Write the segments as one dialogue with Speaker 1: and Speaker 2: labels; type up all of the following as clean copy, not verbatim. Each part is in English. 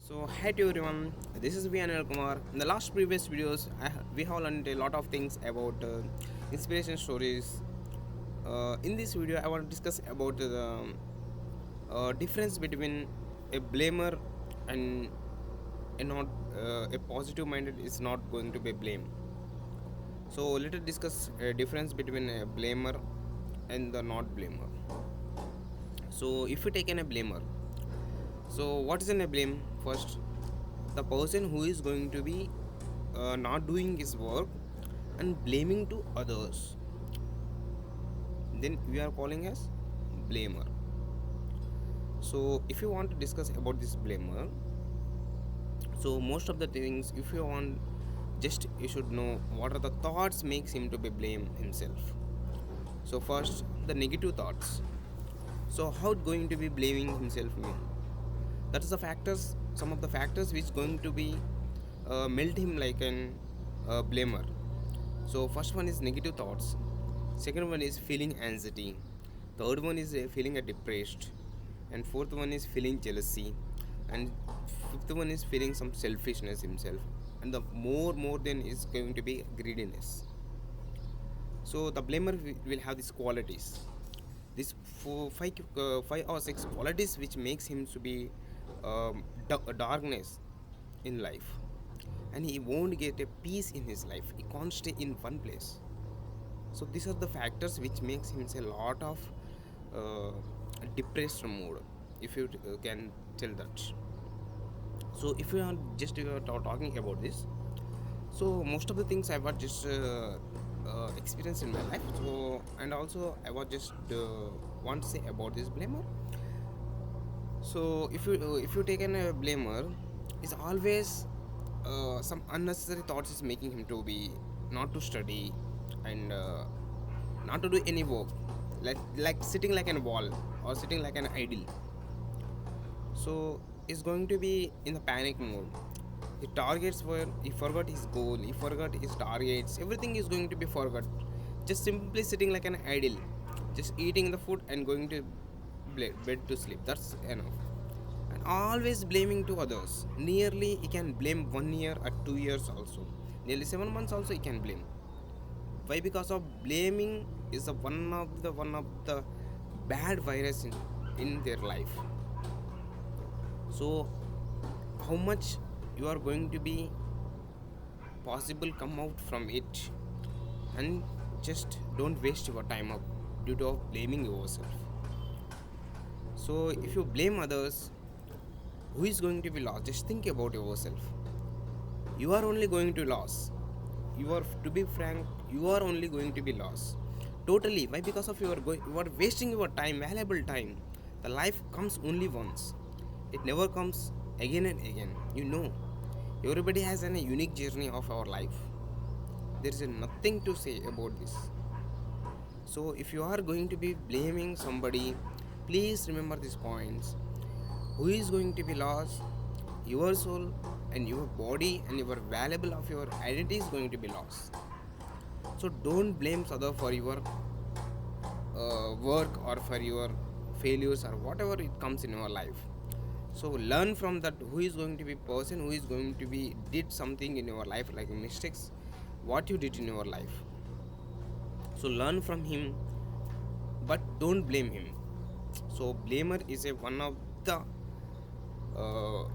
Speaker 1: So hi to everyone, this is V. Anil Kumar. In the last previous videos, we have learned a lot of things about inspiration stories. In this video, I want to discuss about the difference between a blamer and a not a positive minded is not going to be blame. So let us discuss a difference between a blamer and the not blamer. So if you take in a blamer, so what is an a blame first? The person who is going to be not doing his work and blaming to others, then we are calling as blamer. So if you want to discuss about this blamer, so most of the things, if you want, just you should know what are the thoughts makes him to be blame himself. So first, the negative thoughts. So how it going to be blaming himself mean? That is the factors, some of the factors which going to be melt him like an blamer. So first one is negative thoughts, second one is feeling anxiety, third one is feeling depressed, and fourth one is feeling jealousy, and fifth one is feeling some selfishness himself, and the more than is going to be greediness. So the blamer will have these qualities, these five or six qualities which makes him to be darkness in life, and he won't get a peace in his life. He can't stay in one place. So these are the factors which makes him a lot of uh, depressed mood, if you can tell that. So if you are just talking about this, so most of the things I was just experienced in my life. So and also I was just want to say about this blamer. So if you take an blamer, is always some unnecessary thoughts is making him to be not to study and not to do any work, like sitting like an wall or sitting like an idle. So he's going to be in the panic mode. His targets were, he forgot his goal, he forgot his targets, everything is going to be forgot. Just simply sitting like an idle, just eating the food and going to bed to sleep. That's enough. And always blaming to others. Nearly he can blame 1 year or 2 years also. Nearly 7 months also he can blame. Why? Because of blaming is the one of the bad virus in their life. So how much you are going to be possible come out from it, and just don't waste your time up due to of blaming yourself. So if you blame others, who is going to be lost? Just think about yourself. You are only going to lose. You are, to be frank, you are only going to be lost totally. Why? Because of you are wasting your time, valuable time. The life comes only once, it never comes again and again, you know. Everybody has a unique journey of our life. There is nothing to say about this. So if you are going to be blaming somebody, please remember these points. Who is going to be lost? Your soul and your body and your valuable of your identity is going to be lost. So don't blame other for your work or for your failures or whatever it comes in your life. So learn from that, who is going to be person who is going to be did something in your life like mistakes, what you did in your life. So learn from him, but don't blame him. So blamer is a one of the uh,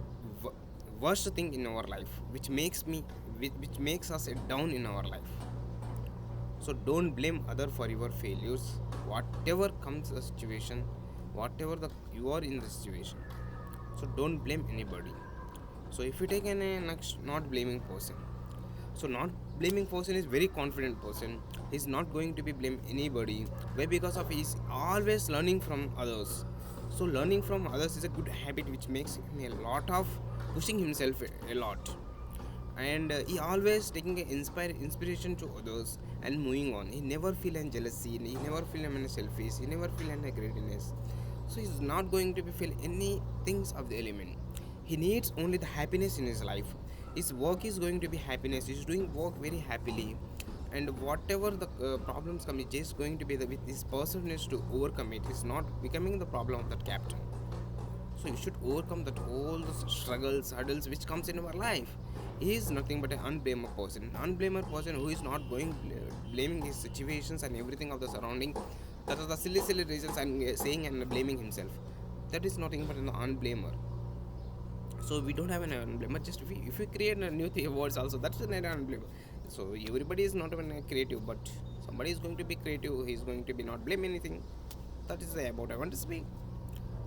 Speaker 1: worst thing in our life, which makes us down in our life. So don't blame other for your failures. Whatever comes the situation, whatever the you are in the situation, so don't blame anybody. So if you take an next not blaming person, so not blaming person is very confident person. He's not going to be blame anybody. Why? Because of he's always learning from others. So learning from others is a good habit which makes him a lot of pushing himself a lot. And he always taking an inspiration to others and moving on. He never feel any jealousy, he never feel any selfish, he never feel any greediness. So he's not going to be feel any things of the element. He needs only the happiness in his life. His work is going to be happiness. He's doing work very happily, and whatever the problems come, he's just going to be with this person is to overcome it. He's not becoming the problem of that captain. So you should overcome that all the struggles, hurdles which comes in our life. He is nothing but an unblamer person. Unblamer person who is not going blaming his situations and everything of the surrounding. That are the silly reasons and saying and blaming himself. That is nothing but an unblamer. So we don't have an unblamer. Just if we create a new words also, that's an unblamer. So everybody is not even creative, but somebody is going to be creative. He is going to be not blame anything. That is about I want to speak.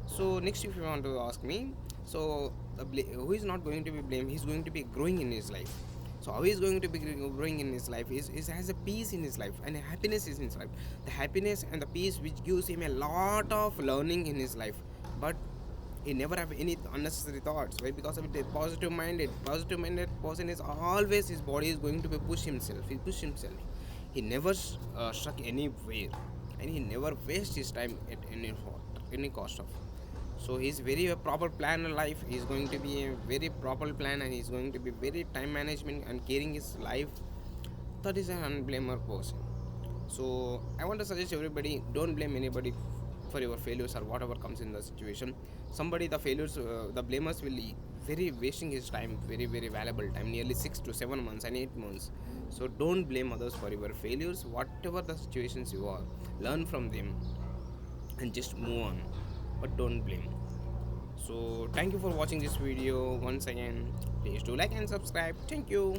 Speaker 1: So next, if you want to ask me, so who is not going to be blamed? He's going to be growing in his life. So how he is going to be growing in his life is has a peace in his life and a happiness is in his life. The happiness and the peace which gives him a lot of learning in his life, but he never have any unnecessary thoughts. Why? Because of the positive minded person is always his body is going to be push himself. He push himself. He never struck anywhere, and he never waste his time at any cost of. So he's very a proper plan in life. He's going to be a very proper plan, and he's going to be very time management and caring his life. That is an unblamer person. So I want to suggest everybody, don't blame anybody for your failures or whatever comes in the situation. Somebody the failures, the blamers will very wasting his time, very valuable time, nearly 6 to 7 months and 8 months. So don't blame others for your failures. Whatever the situations you are, learn from them and just move on, but don't blame. So thank you for watching this video once again. Please do like and subscribe. Thank you.